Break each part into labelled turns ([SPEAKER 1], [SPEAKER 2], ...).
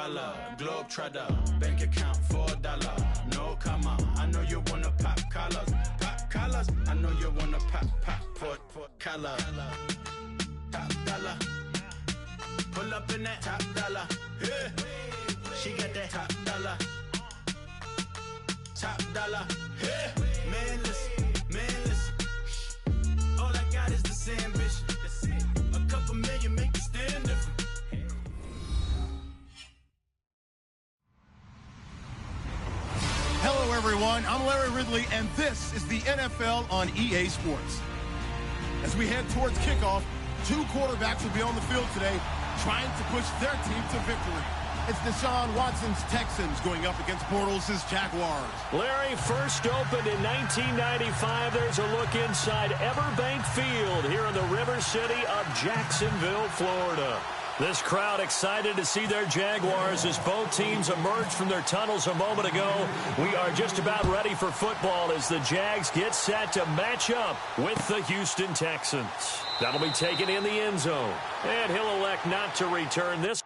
[SPEAKER 1] baller, globe trotter, bank account $4. No, come on, I know you wanna pop collars. Pop collars, I know you wanna pop collar. Top dollar, pull up in that top dollar. Yeah. She got that top dollar. Top dollar. Yeah. Man, listen. All I got is this ambition. A couple million make you stand different.
[SPEAKER 2] Hello, everyone. I'm Larry Ridley, and this is the NFL on EA Sports. As we head towards kickoff, two quarterbacks will be on the field today trying to push their team to victory. It's Deshaun Watson's Texans going up against Bortles' Jaguars.
[SPEAKER 3] Larry, first opened in 1995. There's a look inside Everbank Field here in the River City of Jacksonville, Florida. This crowd excited to see their Jaguars as both teams emerged from their tunnels a moment ago. We are just about ready for football as the Jags get set to match up with the Houston Texans. That'll be taken in the end zone, and he'll elect not to return this.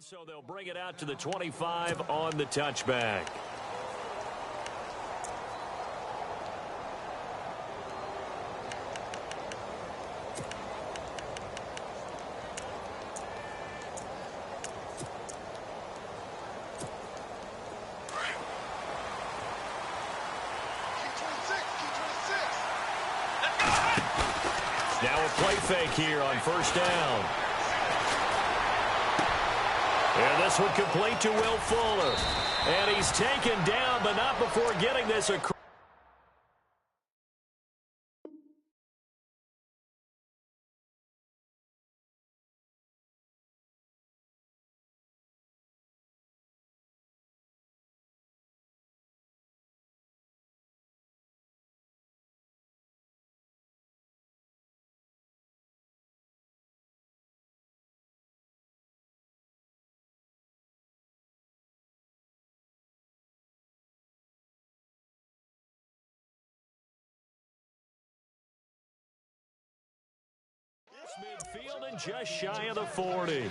[SPEAKER 3] So they'll bring it out to the 25 on the touchback. Now a play fake here on first down. And this one complete to Will Fuller. And he's taken down, but not before getting this across. Midfield and just shy of the 40.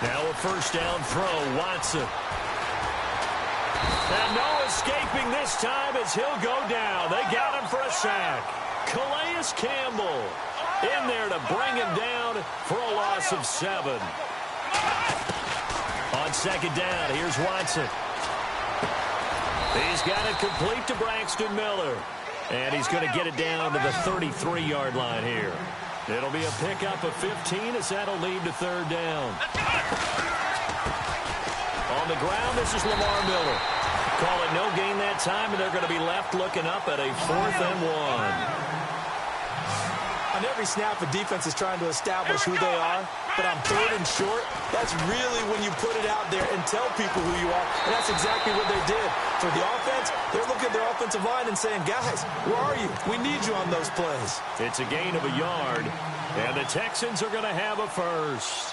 [SPEAKER 3] Now a first down throw, Watson. And no escaping this time as he'll go down. They got him for a sack. Calais Campbell in there to bring him down for a loss of 7. On second down, here's Watson. He's got it complete to Braxton Miller. And he's going to get it down to the 33-yard line here. It'll be a pickup of 15 as that'll lead to third down. On the ground, this is Lamar Miller. Call it no gain that time, and they're going to be left looking up at a 4th and 1.
[SPEAKER 4] On every snap, a defense is trying to establish who they are, but on 3rd and short, that's really when you put it out there and tell people who you are, and that's exactly what they did. For the offense, they're looking at their offensive line and saying, guys, where are you? We need you on those plays.
[SPEAKER 3] It's a gain of a yard, and the Texans are going to have a first.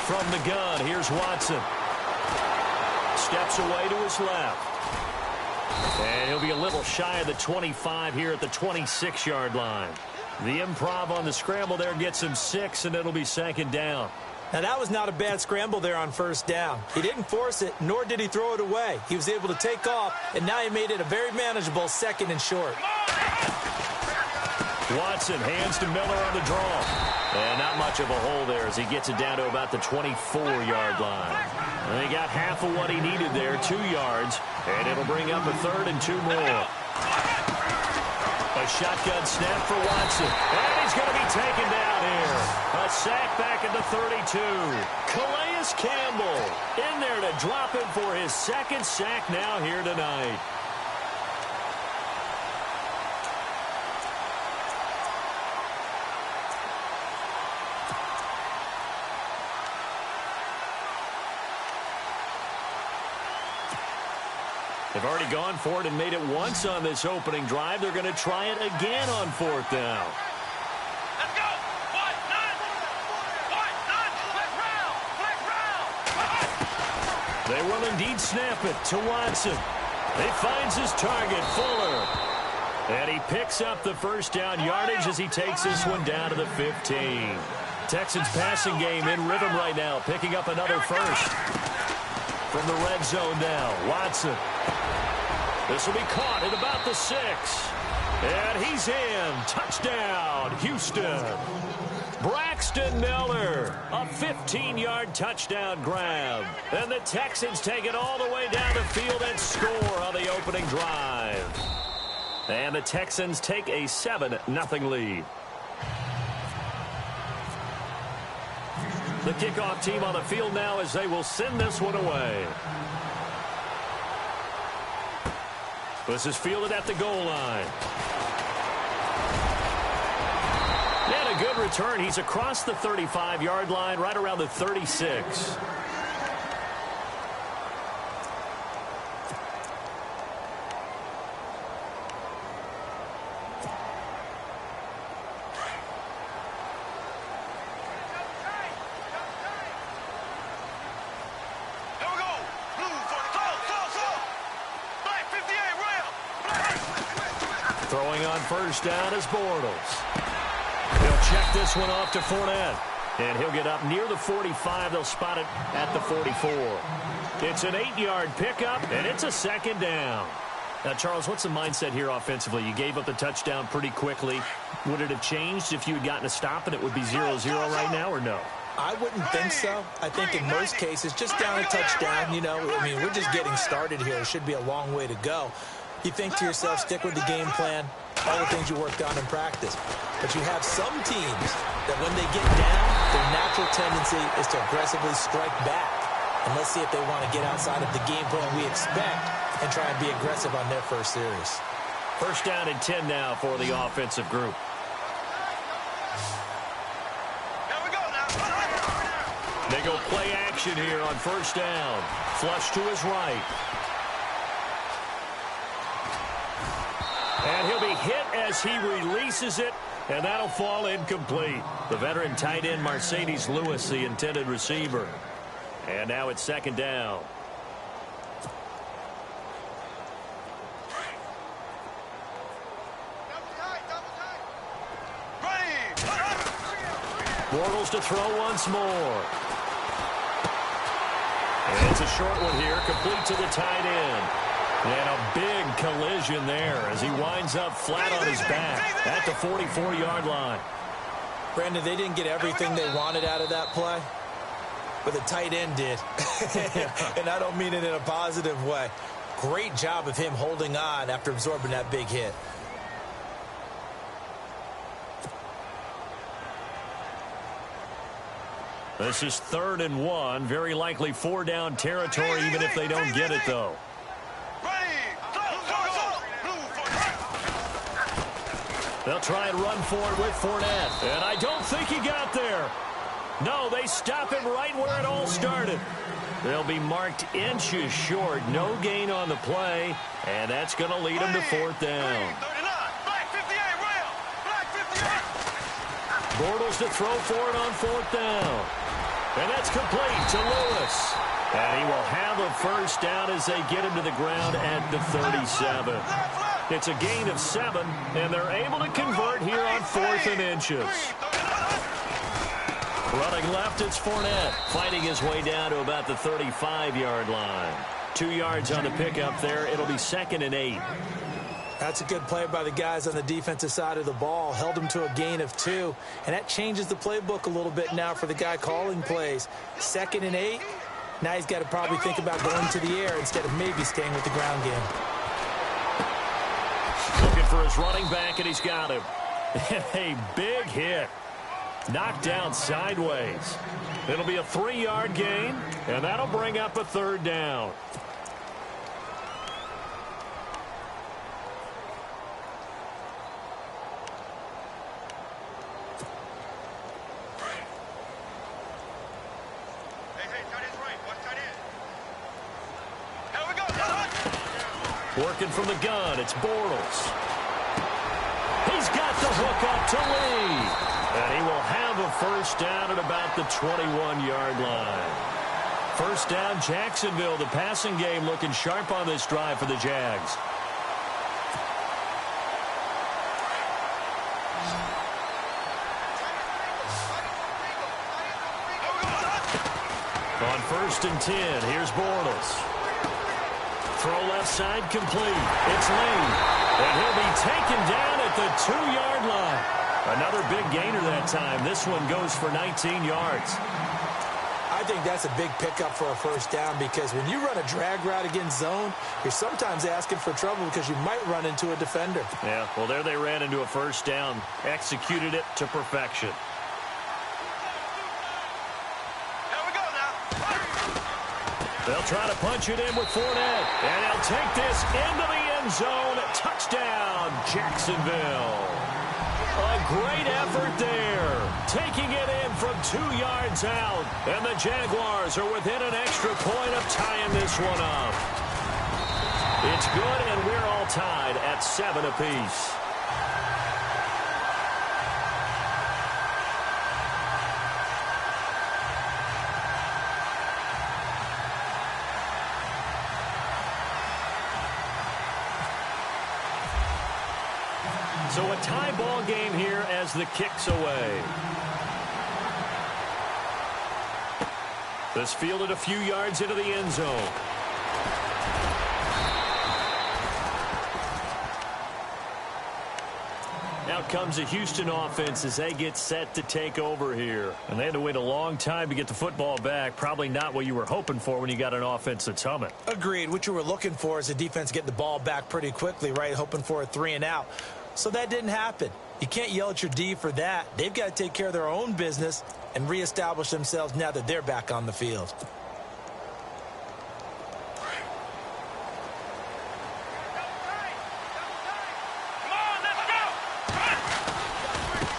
[SPEAKER 3] From the gun, here's Watson. Steps away to his left. And he'll be a little shy of the 25 here at the 26-yard line. The improv on the scramble there gets him 6, and it'll be 2nd down.
[SPEAKER 4] Now, that was not a bad scramble there on 1st down. He didn't force it, nor did he throw it away. He was able to take off, and now he made it a very manageable 2nd and short.
[SPEAKER 3] Watson hands to Miller on the draw. And not much of a hole there as he gets it down to about the 24-yard line. And he got half of what he needed there, 2 yards, and it'll bring up a 3rd and 2 more. A shotgun snap for Watson. And he's going to be taken down here. A sack back at the 32. Calais Campbell in there to drop him for his 2nd sack now here tonight. They've already gone for it and made it once on this opening drive. They're going to try it again on 4th down.
[SPEAKER 5] Let's go! What? None! Flag round!
[SPEAKER 3] They will indeed snap it to Watson. He finds his target, Fuller. And he picks up the 1st down yardage as he takes this one down to the 15. Texans passing game in rhythm right now, picking up another 1st. From the red zone now, Watson. This will be caught at about the 6. And he's in. Touchdown, Houston. Braxton Miller, a 15-yard touchdown grab. And the Texans take it all the way down the field and score on the opening drive. And the Texans take a 7-0 lead. The kickoff team on the field now as they will send this one away. This is fielded at the goal line. And a good return. He's across the 35-yard line, right around the 36. Throwing on 1st down is Bortles. He'll check this one off to Fournette. And he'll get up near the 45. They'll spot it at the 44. It's an 8-yard pickup, and it's a 2nd down. Now, Charles, what's the mindset here offensively? You gave up the touchdown pretty quickly. Would it have changed if you had gotten a stop and it would be 0-0 right now, or no?
[SPEAKER 4] I wouldn't think so. I think in most cases, just down a touchdown, we're just getting started here. It should be a long way to go. You think to yourself, stick with the game plan, all the things you worked on in practice. But you have some teams that when they get down, their natural tendency is to aggressively strike back. And let's see if they want to get outside of the game plan we expect and try and be aggressive on their first series.
[SPEAKER 3] 1st down and 10 now for the offensive group. They go play action here on 1st down. Flush to his right. And he'll be hit as he releases it, and that'll fall incomplete. The veteran tight end, Mercedes Lewis, the intended receiver. And now it's 2nd down. Bortles to throw once more. And it's a short one here, complete to the tight end. And a big collision there as he winds up flat on his back at the 44-yard line.
[SPEAKER 4] Brandon, they didn't get everything they wanted out of that play, but the tight end did. And I don't mean it in a positive way. Great job of him holding on after absorbing that big hit.
[SPEAKER 3] This is 3rd and 1. Very likely 4-down territory, even if they don't get it, though. They'll try and run for it with Fournette. And I don't think he got there. No, they stop him right where it all started. They'll be marked inches short. No gain on the play. And that's going to lead them to 4th down. Bortles to throw for it on 4th down. And that's complete to Lewis. And he will have a 1st down as they get him to the ground at the 37. It's a gain of 7, and they're able to convert here on 4th and inches. Running left, it's Fournette, fighting his way down to about the 35-yard line. 2 yards on the pickup there. It'll be 2nd and 8.
[SPEAKER 4] That's a good play by the guys on the defensive side of the ball. Held him to a gain of 2, and that changes the playbook a little bit now for the guy calling plays. 2nd and 8. Now he's got to probably think about going to the air instead of maybe staying with the ground game.
[SPEAKER 3] Looking for his running back, and he's got him. A big hit. Knocked down sideways. It'll be a 3-yard gain, and that'll bring up a 3rd down. Working from the gun, it's Bortles. He's got the hook up to Lee. And he will have a 1st down at about the 21-yard line. 1st down, Jacksonville. The passing game looking sharp on this drive for the Jags. On 1st and 10, here's Bortles. Throw left side complete. It's Lee. And he'll be taken down at the 2-yard line. Another big gainer that time. This one goes for 19 yards.
[SPEAKER 4] I think that's a big pickup for a 1st down because when you run a drag route against zone, you're sometimes asking for trouble because you might run into a defender.
[SPEAKER 3] Yeah, well, there they ran into a 1st down. Executed it to perfection. They'll try to punch it in with Fournette. And they'll take this into the end zone. Touchdown, Jacksonville. A great effort there. Taking it in from 2 yards out. And the Jaguars are within an extra point of tying this one up. It's good, and we're all tied at 7 apiece. So a tie ball game here as the kick's away. This fielded a few yards into the end zone. Now comes the Houston offense as they get set to take over here. And they had to wait a long time to get the football back. Probably not what you were hoping for when you got an offense that's humming.
[SPEAKER 4] Agreed. What you were looking for is the defense getting the ball back pretty quickly, right? Hoping for a 3 and out. So that didn't happen. You can't yell at your D for that. They've got to take care of their own business and reestablish themselves now that they're back on the field.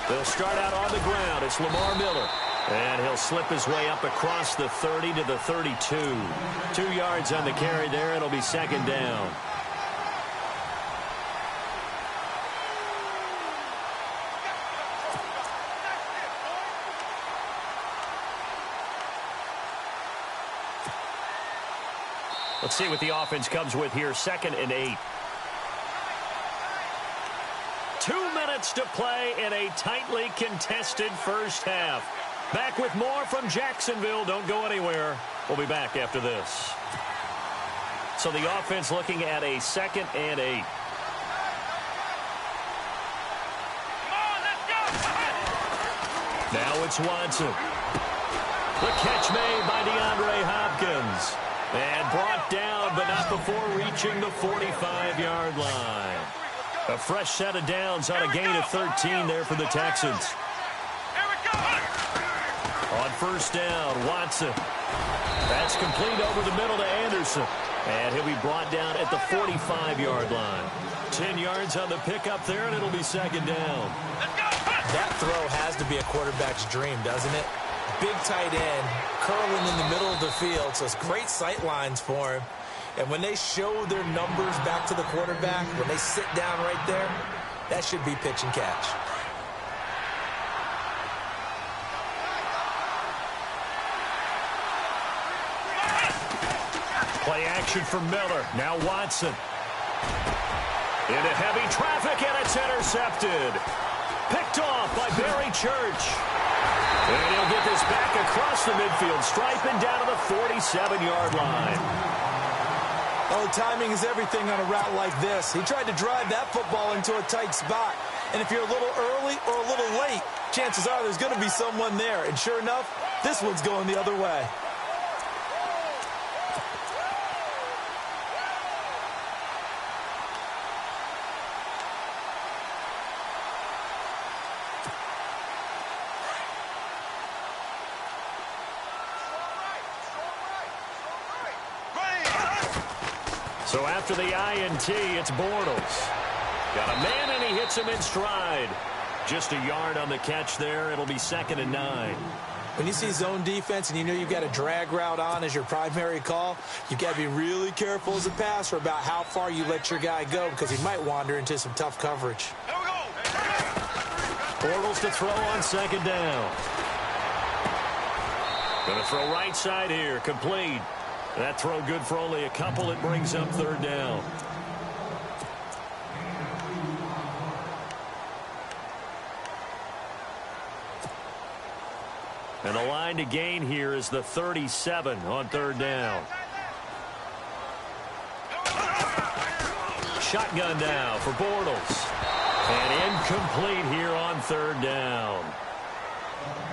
[SPEAKER 3] They'll start out on the ground. It's Lamar Miller. And he'll slip his way up across the 30 to the 32. 2 yards on the carry there. It'll be 2nd down. Let's see what the offense comes with here. 2nd and 8. 2 minutes to play in a tightly contested first half. Back with more from Jacksonville. Don't go anywhere. We'll be back after this. So the offense looking at a 2nd and 8. Now it's Watson. The catch made by DeAndre Hopkins. And brought down, but not before reaching the 45-yard line. A fresh set of downs on a gain of 13 there for the Texans. On 1st down, Watson. That's complete over the middle to Anderson. And he'll be brought down at the 45-yard line. 10 yards on the pickup there, and it'll be 2nd down.
[SPEAKER 4] That throw has to be a quarterback's dream, doesn't it? Big tight end, curling in the middle of the field, so it's great sight lines for him. And when they show their numbers back to the quarterback, when they sit down right there, that should be pitch and catch. Play action for Miller. Now Watson.
[SPEAKER 3] Into heavy traffic, and it's intercepted. Picked off by Barry Church. And he'll get this back across the midfield stripe and down to the 47-yard line.
[SPEAKER 4] Oh, timing is everything on a route like this. He tried to drive that football into a tight spot. And if you're a little early or a little late, chances are there's going to be someone there. And sure enough, this one's going the other way.
[SPEAKER 3] So after the INT, it's Bortles. Got a man, and he hits him in stride. Just a yard on the catch there. It'll be 2nd and 9.
[SPEAKER 4] When you see zone defense and you know you've got a drag route on as your primary call, you've got to be really careful as a passer about how far you let your guy go because he might wander into some tough coverage.
[SPEAKER 3] Bortles to throw on 2nd down. Going to throw right side here. Complete. That throw good for only a couple. It brings up 3rd down. And the line to gain here is the 37 on 3rd down. Shotgun now for Bortles. And incomplete here on 3rd down.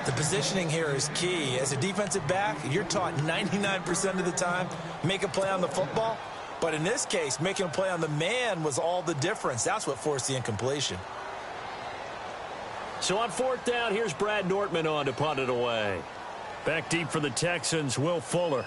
[SPEAKER 4] The positioning here is key. As a defensive back, you're taught 99% of the time, make a play on the football. But in this case, making a play on the man was all the difference. That's what forced the incompletion.
[SPEAKER 3] So on 4th down, here's Brad Nortman on to punt it away. Back deep for the Texans, Will Fuller.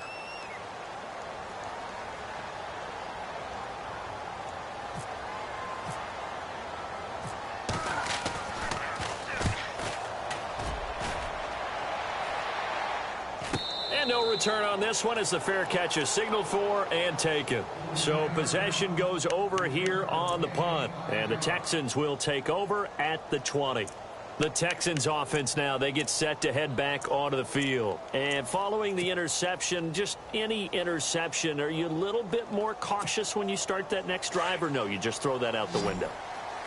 [SPEAKER 3] And no return on this one as the fair catch is signaled for and taken. So possession goes over here on the punt. And the Texans will take over at the 20. The Texans offense now, they get set to head back onto the field. And following the interception, just any interception, are you a little bit more cautious when you start that next drive, or no, you just throw that out the window?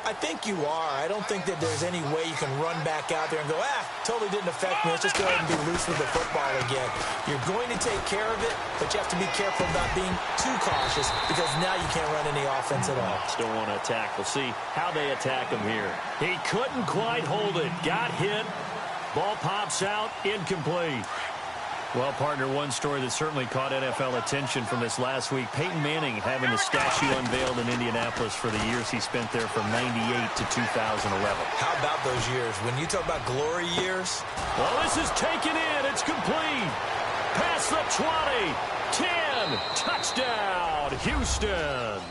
[SPEAKER 4] I think you are. I don't think that there's any way you can run back out there and go, totally didn't affect me. Let's just go ahead and be loose with the football again. You're going to take care of it, but you have to be careful about being too cautious because now you can't run any offense at all.
[SPEAKER 3] Still want to attack. We'll see how they attack him here. He couldn't quite hold it. Got hit. Ball pops out. Incomplete. Well, partner, one story that certainly caught NFL attention from this last week, Peyton Manning having the statue unveiled in Indianapolis for the years he spent there from 98 to 2011.
[SPEAKER 4] How about those years? When you talk about glory years.
[SPEAKER 3] Well, this is taken in. It's complete. Past the 20. 10. Touchdown, Houston.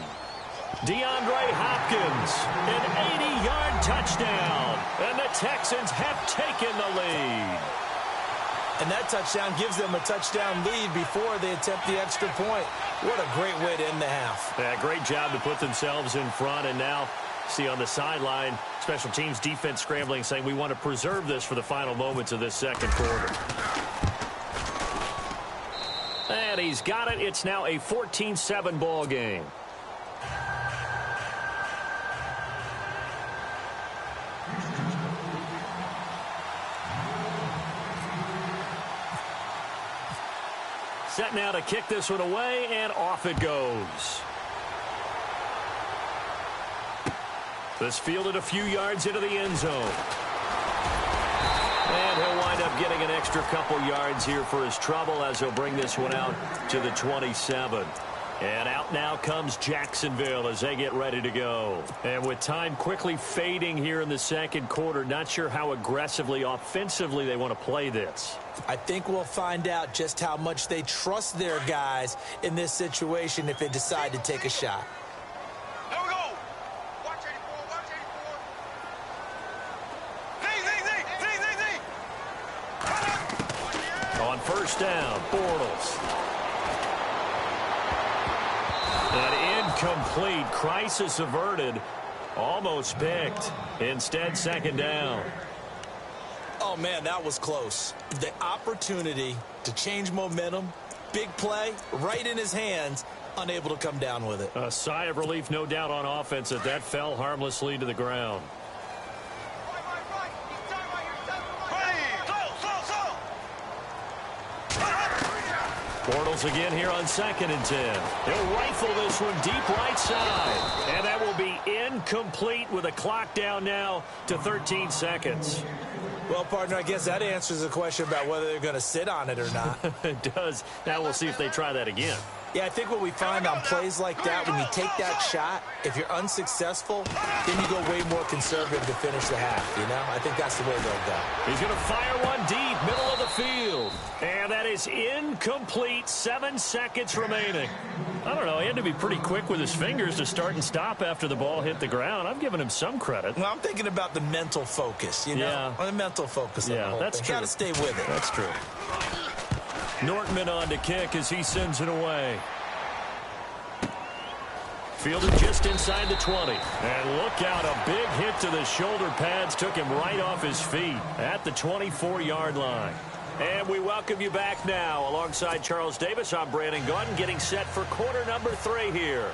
[SPEAKER 3] DeAndre Hopkins, an 80-yard touchdown. And the Texans have taken the lead.
[SPEAKER 4] And that touchdown gives them a touchdown lead before they attempt the extra point. What a great way to end the half.
[SPEAKER 3] Yeah, great job to put themselves in front. And now, see on the sideline, special teams defense scrambling, saying we want to preserve this for the final moments of this 2nd quarter. And he's got it. It's now a 14-7 ball game. Set now to kick this one away, and off it goes. This fielded a few yards into the end zone. And he'll wind up getting an extra couple yards here for his trouble as he'll bring this one out to the 27. And out now comes Jacksonville as they get ready to go. And with time quickly fading here in the 2nd quarter, not sure how aggressively, offensively they want to play this.
[SPEAKER 4] I think we'll find out just how much they trust their guys in this situation if they decide to take a shot.
[SPEAKER 5] Here we go. Watch 84, watch 84.
[SPEAKER 3] On 1st down, Bortles. An incomplete. Crisis averted. Almost picked. Instead, 2nd down.
[SPEAKER 4] Oh, man, that was close. The opportunity to change momentum, big play, right in his hands, unable to come down with it.
[SPEAKER 3] A sigh of relief, no doubt, on offense that fell harmlessly to the ground. Bortles again here on 2nd and 10. He'll rifle this one deep right side. And that will be incomplete with a clock down now to 13 seconds.
[SPEAKER 4] Well, partner, I guess that answers the question about whether they're going to sit on it or not.
[SPEAKER 3] It does. Now we'll see if they try that again.
[SPEAKER 4] Yeah, I think what we find on plays like that, when you take that shot, if you're unsuccessful, then you go way more conservative to finish the half, you know? I think that's the way they'll go.
[SPEAKER 3] He's going to fire one deep, middle of the field. And that is incomplete, 7 seconds remaining. I don't know, he had to be pretty quick with his fingers to start and stop after the ball hit the ground. I'm giving him some credit.
[SPEAKER 4] Well, I'm thinking about the mental focus, you know?
[SPEAKER 3] Yeah.
[SPEAKER 4] The mental focus on the whole
[SPEAKER 3] that's
[SPEAKER 4] thing.
[SPEAKER 3] true.
[SPEAKER 4] Got to stay with it.
[SPEAKER 3] That's true. Nortman on to kick as he sends it away. Fielded just inside the 20. And look out, a big hit to the shoulder pads took him right off his feet at the 24-yard line. And we welcome you back now. Alongside Charles Davis, I'm Brandon Gunn, getting set for quarter number 3 here.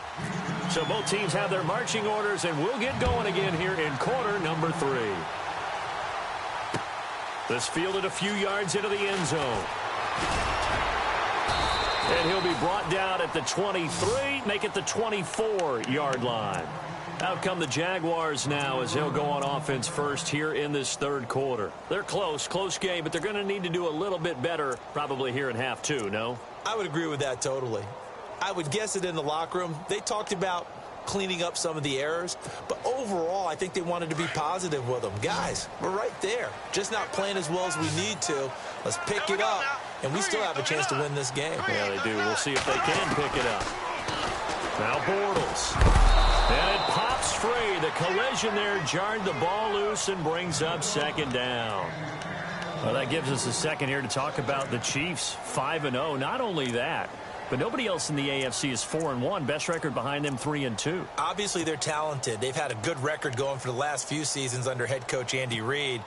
[SPEAKER 3] So both teams have their marching orders, and we'll get going again here in quarter number 3. This fielded a few yards into the end zone. And he'll be brought down at the 23, make it the 24-yard line. Out come the Jaguars now as they'll go on offense first here in this third quarter. They're close game, but they're going to need to do a little bit better probably here in half 2, no?
[SPEAKER 4] I would agree with that totally. I would guess it in the locker room. They talked about cleaning up some of the errors, but overall I think they wanted to be positive with them. Guys, we're right there, just not playing as well as we need to. Let's pick it up, and we still have a chance to win this game.
[SPEAKER 3] Yeah, they do. We'll see if they can pick it up. Now Bortles, and it pops free. The collision there jarred the ball loose and brings up 2nd down. Well, that gives us a second here to talk about the Chiefs, 5-0. Not only that, but nobody else in the AFC is 4-1. Best record behind them, 3-2.
[SPEAKER 4] Obviously, they're talented. They've had a good record going for the last few seasons under head coach Andy Reid.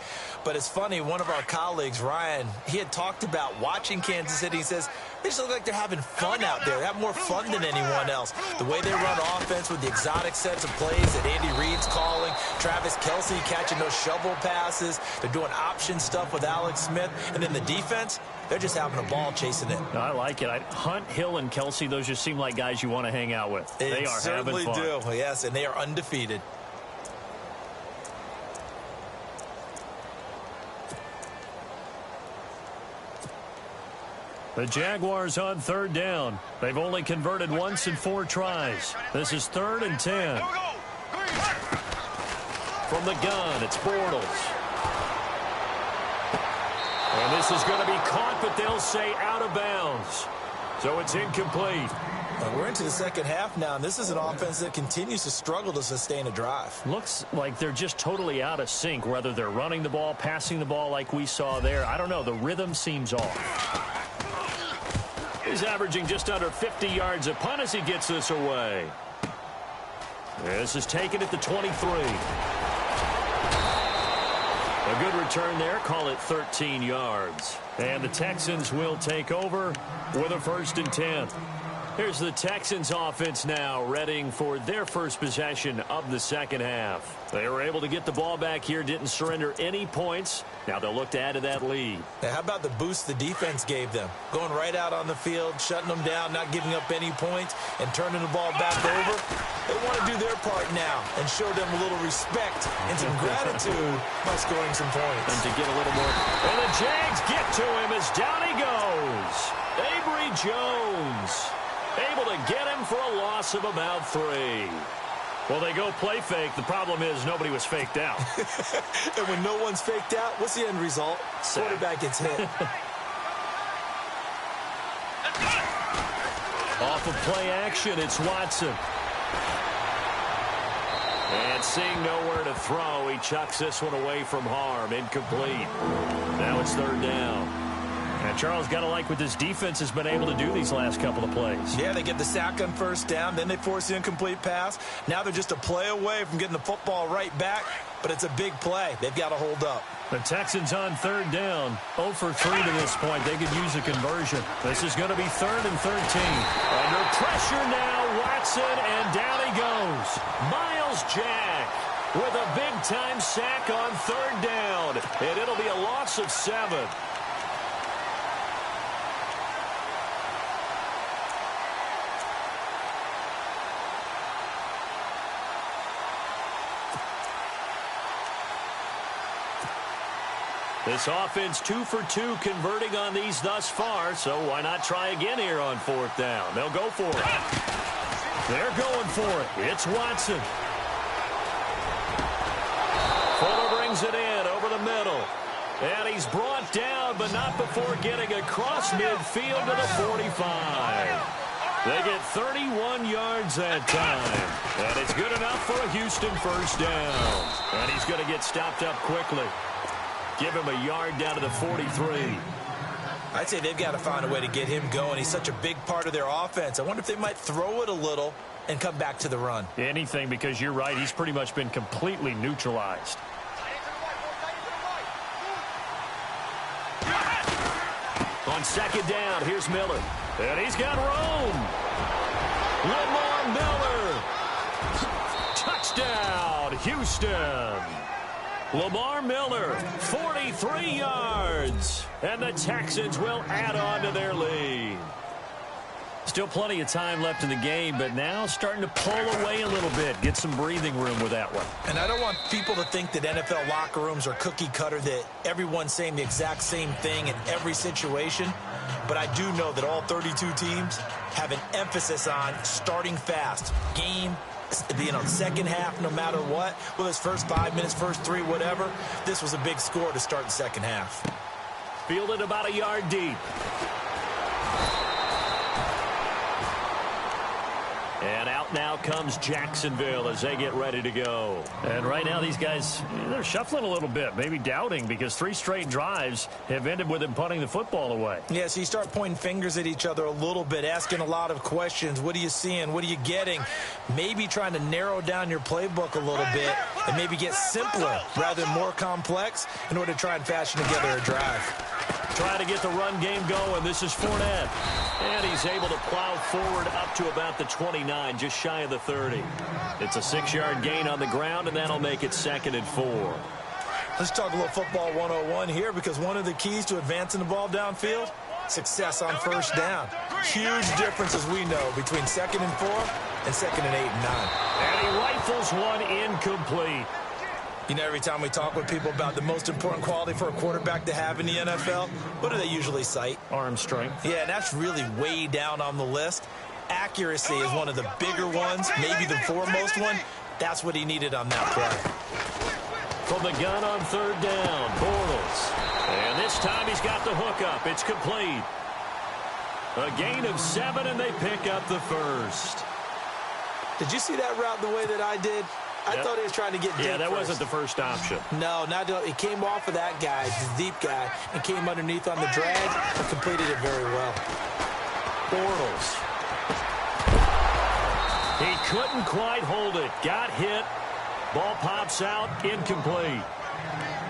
[SPEAKER 4] But it's funny, one of our colleagues, Ryan, he had talked about watching Kansas City. He says, they just look like they're having fun out there. They have more fun than anyone else. The way they run offense with the exotic sets of plays that Andy Reid's calling, Travis Kelce catching those shovel passes. They're doing option stuff with Alex Smith. And then the defense, they're just having a ball chasing it.
[SPEAKER 3] I like it. Hunt, Hill, and Kelce, those just seem like guys you want to hang out with. They are having fun.
[SPEAKER 4] Certainly do, yes, and they are undefeated.
[SPEAKER 3] The Jaguars on 3rd down. They've only converted once in 4 tries. This is 3rd and 10. From the gun, it's Bortles. And this is going to be caught, but they'll say out of bounds. So it's incomplete.
[SPEAKER 4] We're into the second half now, and this is an offense that continues to struggle to sustain a drive.
[SPEAKER 3] Looks like they're just totally out of sync, whether they're running the ball, passing the ball like we saw there. I don't know. The rhythm seems off. He's averaging just under 50 yards a punt as he gets this away. This is taken at the 23. A good return there. Call it 13 yards. And the Texans will take over with a 1st and 10. Here's the Texans offense now, readying for their first possession of the second half. They were able to get the ball back here, didn't surrender any points. Now they'll look to add to that lead.
[SPEAKER 4] Now, how about the boost the defense gave them? Going right out on the field, shutting them down, not giving up any points, and turning the ball back over. They want to do their part now and show them a little respect and some gratitude by scoring some points.
[SPEAKER 3] And to get a little more. And the Jags get to him as down he goes. Avery Jones able to get him for a loss of about 3. Well, they go play fake. The problem is nobody was faked out.
[SPEAKER 4] And when no one's faked out, what's the end result? Quarterback gets hit.
[SPEAKER 3] Off of play action, it's Watson. And seeing nowhere to throw, he chucks this one away from harm. Incomplete. Now it's 3rd down. And Charles, got to like what this defense has been able to do these last couple of plays.
[SPEAKER 4] Yeah, they get the sack on first down, then they force the incomplete pass. Now they're just a play away from getting the football right back, but it's a big play. They've got to hold up.
[SPEAKER 3] The Texans on third down, 0 for 3 to this point. They could use a conversion. This is going to be 3rd and 13. Under pressure now, Watson, and down he goes. Miles Jack with a big-time sack on 3rd down, and it'll be a loss of 7. This offense 2 for 2 converting on these thus far, so why not try again here on 4th down? They'll go for it. They're going for it. It's Watson. Fuller brings it in over the middle. And he's brought down, but not before getting across midfield to the 45. They get 31 yards that time. And it's good enough for a Houston first down. And he's going to get stopped up quickly. Give him a yard down to the 43.
[SPEAKER 4] I'd say they've got to find a way to get him going. He's such a big part of their offense. I wonder if they might throw it a little and come back to the run.
[SPEAKER 3] Anything, because you're right. He's pretty much been completely neutralized. On 2nd down, here's Miller. And he's got Rome. Lamar Miller. Touchdown, Houston. Lamar Miller, 43 yards. And the Texans will add on to their lead. Still plenty of time left in the game, but now starting to pull away a little bit. Get some breathing room with that one.
[SPEAKER 4] And I don't want people to think that NFL locker rooms are cookie cutter, that everyone's saying the exact same thing in every situation. But I do know that all 32 teams have an emphasis on starting fast. Game, second half, no matter what. Whether it's first 5 minutes, first 3, whatever. This was a big score to start the second half.
[SPEAKER 3] Fielded about a yard deep. And out now comes Jacksonville as they get ready to go. And right now these guys, they're shuffling a little bit, maybe doubting, because 3 straight drives have ended with them punting the football away.
[SPEAKER 4] Yeah, so you start pointing fingers at each other a little bit, asking a lot of questions. What are you seeing? What are you getting? Maybe trying to narrow down your playbook a little bit and maybe get simpler rather than more complex in order to try and fashion together a drive.
[SPEAKER 3] Trying to get the run game going. This is Fournette. And he's able to plow forward up to about the 29, just shy of the 30. It's a 6-yard gain on the ground, and that'll make it 2nd and 4.
[SPEAKER 4] Let's talk a little football 101 here, because one of the keys to advancing the ball downfield, success on first down. Huge difference, as we know, between 2nd and 4 and 2nd and 8 and 9.
[SPEAKER 3] And he rifles one incomplete.
[SPEAKER 4] You know, every time we talk with people about the most important quality for a quarterback to have in the NFL, what do they usually cite?
[SPEAKER 3] Arm strength.
[SPEAKER 4] Yeah, and that's really way down on the list. Accuracy is one of the bigger ones, maybe the foremost one. That's what he needed on that play.
[SPEAKER 3] From the gun on 3rd down, Bortles. And this time he's got the hook up. It's complete. A gain of 7, and they pick up the first.
[SPEAKER 4] Did you see that route the way that I did? I thought he was trying to get deep.
[SPEAKER 3] Yeah, that
[SPEAKER 4] first.
[SPEAKER 3] wasn't the first option.
[SPEAKER 4] No, he came off of that guy, the deep guy, and came underneath on the drag and completed it very well.
[SPEAKER 3] Bortles. He couldn't quite hold it. Got hit. Ball pops out. Incomplete.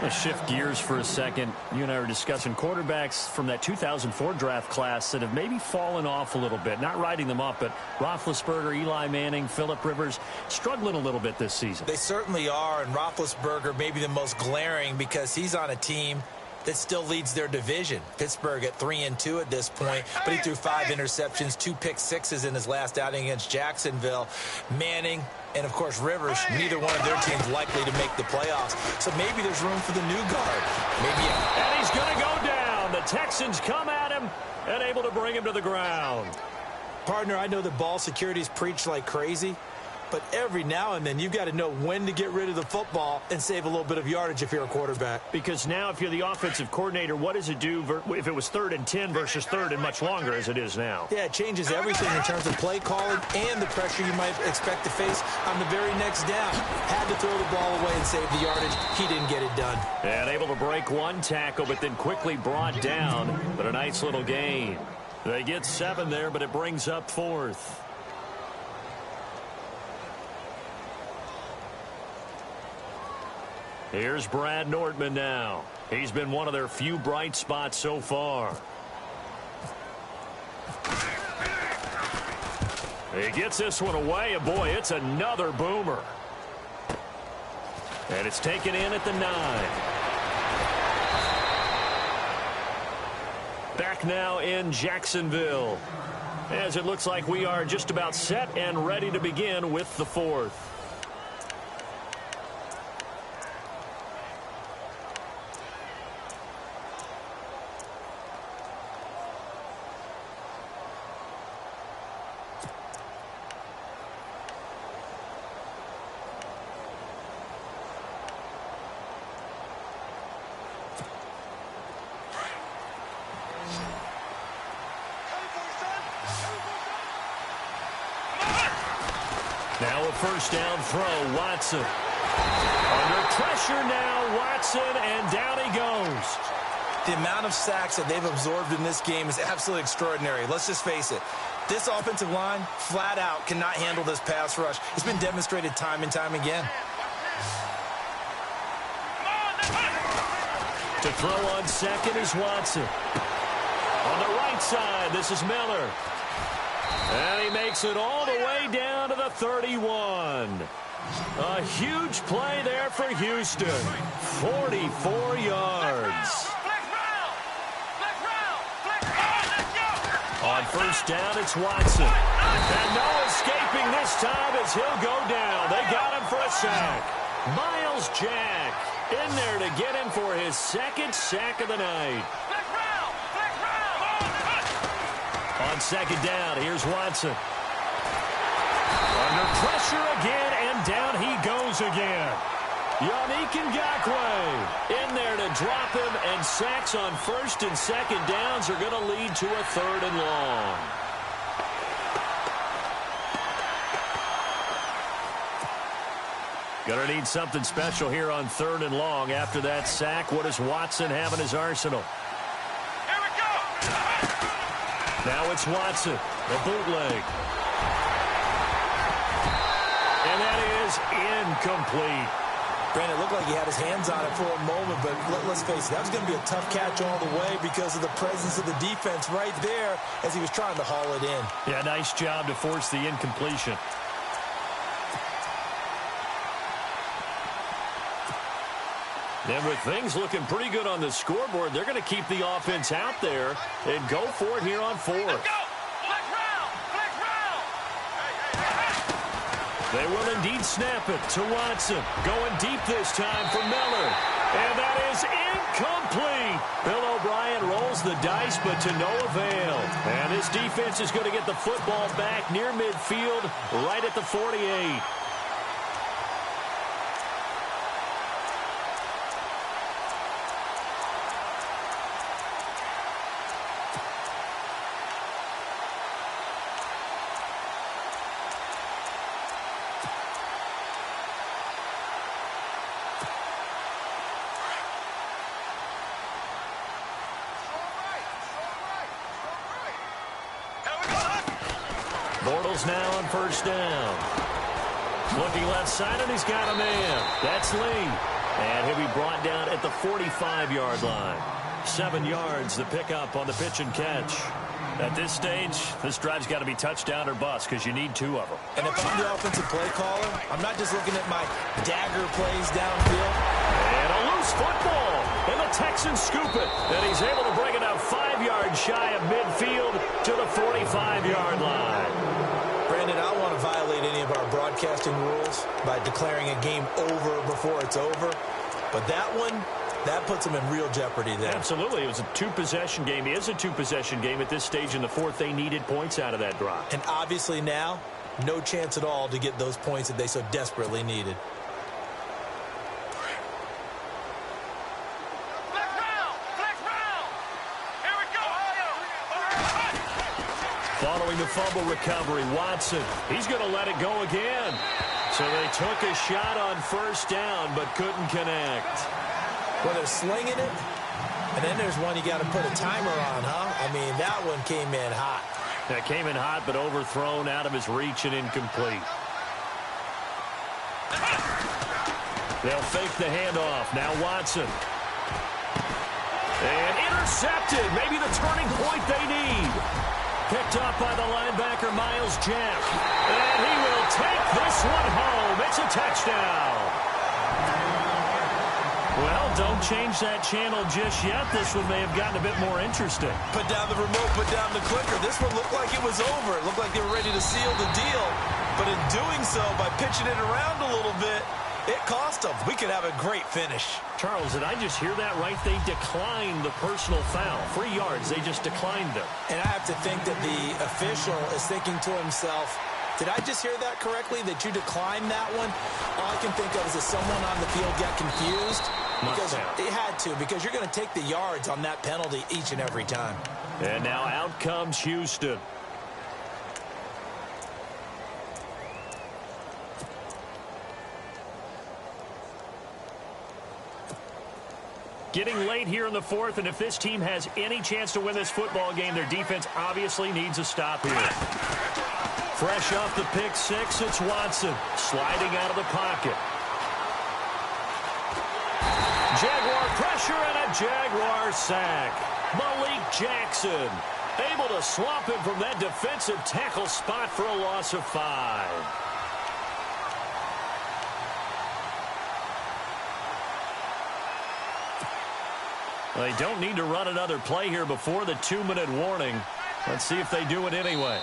[SPEAKER 3] Let's shift gears for a second. You and I were discussing quarterbacks from that 2004 draft class that have maybe fallen off a little bit. Not riding them up, but Roethlisberger, Eli Manning, Phillip Rivers struggling a little bit this season.
[SPEAKER 4] They certainly are, and Roethlisberger may be the most glaring because he's on a team that still leads their division. Pittsburgh at 3-2 at this point, but he threw 5 interceptions, 2 pick-sixes in his last outing against Jacksonville. Manning and, of course, Rivers, neither one of their teams likely to make the playoffs. So maybe there's room for the new guard.
[SPEAKER 3] And he's going to go down. The Texans come at him and able to bring him to the ground.
[SPEAKER 4] Partner, I know that ball security is preached like crazy, but every now and then you've got to know when to get rid of the football and save a little bit of yardage if you're a quarterback.
[SPEAKER 3] Because now if you're the offensive coordinator, what does it do if it was 3rd and 10 versus 3rd and much longer as it is now?
[SPEAKER 4] Yeah, it changes everything in terms of play calling and the pressure you might expect to face on the very next down. Had to throw the ball away and save the yardage. He didn't get it done.
[SPEAKER 3] And able to break one tackle, but then quickly brought down. But a nice little gain. They get 7 there, but it brings up 4th. Here's Brad Nordman now. He's been one of their few bright spots so far. He gets this one away, and boy, it's another boomer. And it's taken in at the 9. Back now in Jacksonville, as it looks like we are just about set and ready to begin with the 4th. Now a first down throw, Watson. Under pressure now, Watson, and down he goes.
[SPEAKER 4] The amount of sacks that they've absorbed in this game is absolutely extraordinary. Let's just face it. This offensive line, flat out, cannot handle this pass rush. It's been demonstrated time and time again.
[SPEAKER 3] To throw on second is Watson. On the right side, this is Miller. And he makes it all the way down to the 31. A huge play there for Houston. 44 yards. On first down, it's Watson. And no escaping this time as he'll go down. They got him for a sack. Miles Jack in there to get him for his 2nd sack of the night. On second down, here's Watson. Under pressure again, and down he goes again. Yannick Ngakoue in there to drop him, and sacks on first and second downs are going to lead to a 3rd and long. Going to need something special here on 3rd and long. After that sack, what does Watson have in his arsenal?
[SPEAKER 5] Here we go!
[SPEAKER 3] Now it's Watson, the bootleg. And that is incomplete.
[SPEAKER 4] Brandon, it looked like he had his hands on it for a moment, but let's face it, that was going to be a tough catch all the way because of the presence of the defense right there as he was trying to haul it in.
[SPEAKER 3] Yeah, nice job to force the incompletion. And with things looking pretty good on the scoreboard, they're going to keep the offense out there and go for it here on 4th. They will indeed snap it to Watson. Going deep this time for Miller. And that is incomplete. Bill O'Brien rolls the dice, but to no avail. And this defense is going to get the football back near midfield, right at the 48. Bortles now on first down. Looking left side, and he's got a man. That's Lee. And he'll be brought down at the 45-yard line. 7 yards, the pickup on the pitch and catch. At this stage, this drive's got to be touchdown or bust because you need 2 of them.
[SPEAKER 4] And if I'm the offensive play caller, I'm not just looking at my dagger plays downfield.
[SPEAKER 3] And a loose football. And the Texans scoop it. And he's able to bring it up 5 yards shy of midfield to the 45-yard line.
[SPEAKER 4] Brandon, I don't want to violate any of our broadcasting rules by declaring a game over before it's over. But that one, that puts them in real jeopardy there.
[SPEAKER 3] Absolutely. It was a 2-possession game. It is a 2-possession game at this stage in the 4th. They needed points out of that drive.
[SPEAKER 4] And obviously now, no chance at all to get those points that they so desperately needed.
[SPEAKER 3] Following the fumble recovery, Watson, he's going to let it go again. So they took a shot on first down, but couldn't connect.
[SPEAKER 4] Well, they're slinging it, and then there's one you got to put a timer on, huh? I mean, that one came in hot.
[SPEAKER 3] That came in hot, but overthrown, out of his reach and incomplete. They'll fake the handoff. Now Watson. And intercepted. Maybe the turning point they need. Picked up by the linebacker, Miles Jack. And he will take this one home. It's a touchdown. Well, don't change that channel just yet. This one may have gotten a bit more interesting.
[SPEAKER 4] Put down the remote, put down the clicker. This one looked like it was over. It looked like they were ready to seal the deal. But in doing so, by pitching it around a little bit, it cost them. We could have a great finish.
[SPEAKER 3] Charles, did I just hear that right? They declined the personal foul. 3 yards, they just declined them.
[SPEAKER 4] And I have to think that the official is thinking to himself, did I just hear that correctly, that you declined that one? All I can think of is that someone on the field got confused. Because it had to, because you're going to take the yards on that penalty each and every time.
[SPEAKER 3] And now out comes Houston. Getting late here in the fourth, and if this team has any chance to win this football game, their defense obviously needs a stop here. Fresh off the pick six, it's Watson sliding out of the pocket. Jaguar pressure and a Jaguar sack. Malik Jackson able to swamp him from that defensive tackle spot for a loss of 5. They don't need to run another play here before the 2-minute warning. Let's see if they do it anyway.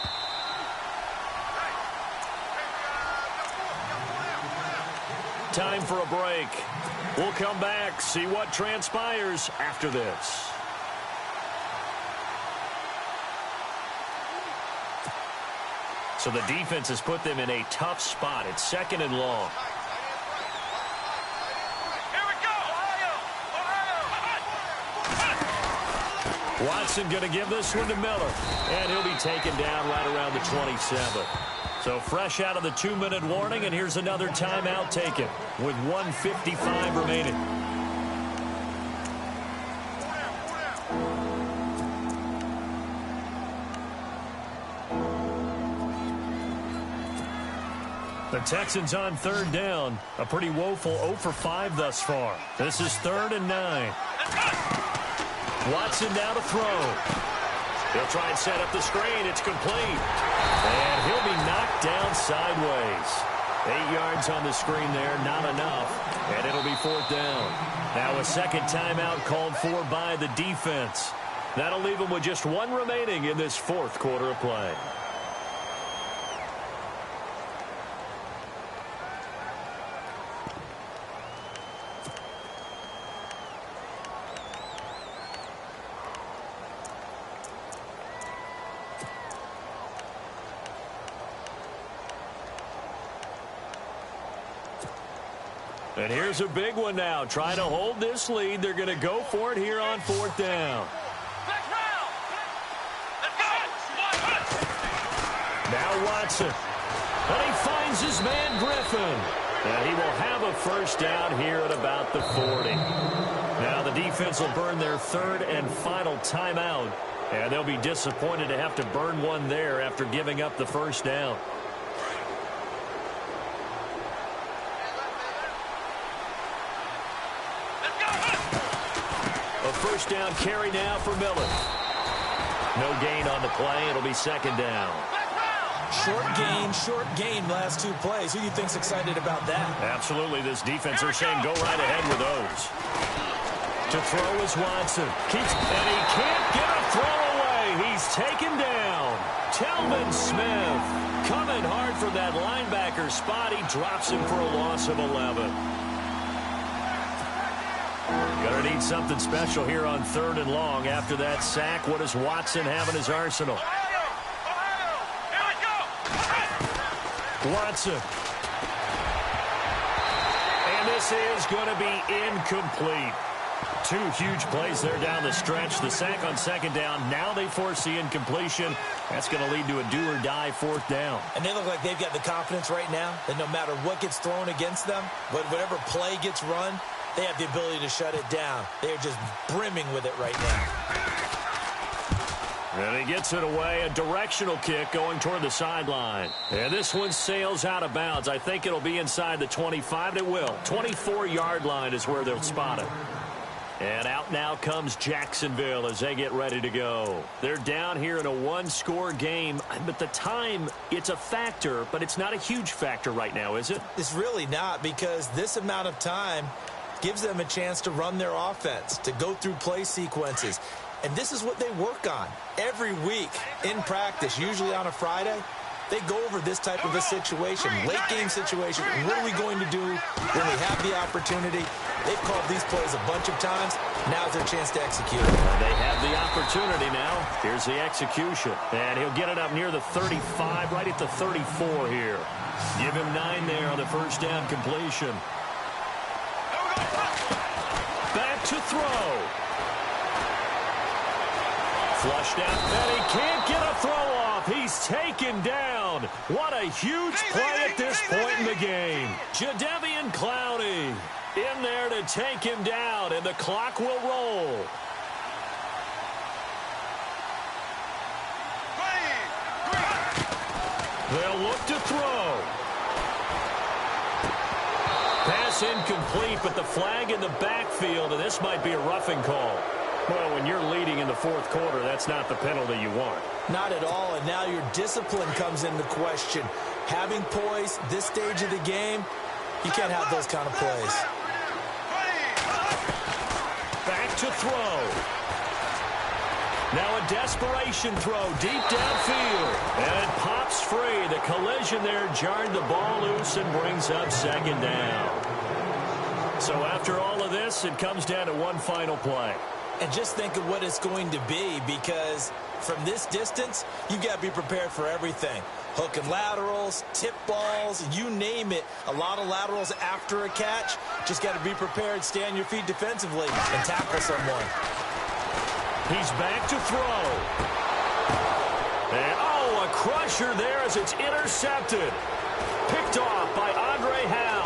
[SPEAKER 3] Time for a break. We'll come back, see what transpires after this. So the defense has put them in a tough spot. It's 2nd and long. Watson going to give this one to Miller. And he'll be taken down right around the 27. So fresh out of the 2-minute warning, and here's another timeout taken with 1:55 remaining. The Texans on 3rd down. A pretty woeful 0 for 5 thus far. This is 3rd and 9. Watson now to throw. He'll try and set up the screen. It's complete. And he'll be knocked down sideways. 8 yards on the screen there, not enough. And it'll be 4th down. Now a second timeout called for by the defense. That'll leave them with just 1 remaining in this 4th quarter of play. And here's a big one now. Trying to hold this lead. They're going to go for it here on 4th down. Now Watson. And he finds his man Griffin. And he will have a first down here at about the 40. Now the defense will burn their 3rd and final timeout. And they'll be disappointed to have to burn one there after giving up the first down. First down carry now for Miller. No gain on the play. It'll be 2nd down.
[SPEAKER 4] Short gain last 2 plays. Who do you think's excited about that?
[SPEAKER 3] Absolutely. This defense are saying go right ahead with those. To throw is Watson. And he can't get a throw away. He's taken down. Telvin Smith coming hard for that linebacker spot. He drops him for a loss of 11. Gonna need something special here on 3rd and long. After that sack, what does Watson have in his arsenal? Watson. And this is going to be incomplete. Two huge plays there down the stretch. The sack on second down. Now they force the incompletion. That's going to lead to a do-or-die fourth down.
[SPEAKER 4] And they look like they've got the confidence right now that no matter what gets thrown against them, whatever play gets run, they have the ability to shut it down. They are just brimming with it right now.
[SPEAKER 3] And he gets it away. A directional kick going toward the sideline. And this one sails out of bounds. I think it'll be inside the 25. It will. 24-yard line is where they'll spot it. And out now comes Jacksonville as they get ready to go. They're down here in a one-score game, but the time, it's a factor, but it's not a huge factor right now, is it?
[SPEAKER 4] It's really not, because this amount of time gives them a chance to run their offense, to go through play sequences. And this is what they work on every week in practice, usually on a Friday. They go over this type of a situation, late-game situation. What are we going to do when we have the opportunity? They've called these plays a bunch of times. Now's their chance to execute.
[SPEAKER 3] They have the opportunity now. Here's the execution. And he'll get it up near the 35, right at the 34 here. Give him 9 there on the first down completion. Back to throw. Flushed out, and he can't get a throw off. He's taken down. What a huge play at this point in the game. Jadeveon Clowney in there to take him down, and the clock will roll. They'll look to throw. Pass incomplete, but the flag in the backfield, and this might be a roughing call. Well, when you're leading in the fourth quarter, that's not the penalty you want.
[SPEAKER 4] Not at all, and now your discipline comes into question. Having poise this stage of the game, you can't have those kind of plays.
[SPEAKER 3] Back to throw. Now a desperation throw deep downfield. And it pops free. The collision there jarred the ball loose and brings up second down. So after all of this, it comes down to one final play.
[SPEAKER 4] And just think of what it's going to be, because from this distance, you've got to be prepared for everything. Hook and laterals, tip balls, you name it. A lot of laterals after a catch. Just got to be prepared, stay on your feet defensively, and tackle someone.
[SPEAKER 3] He's back to throw. And, oh, a crusher there as it's intercepted. Picked off by Andre Howe.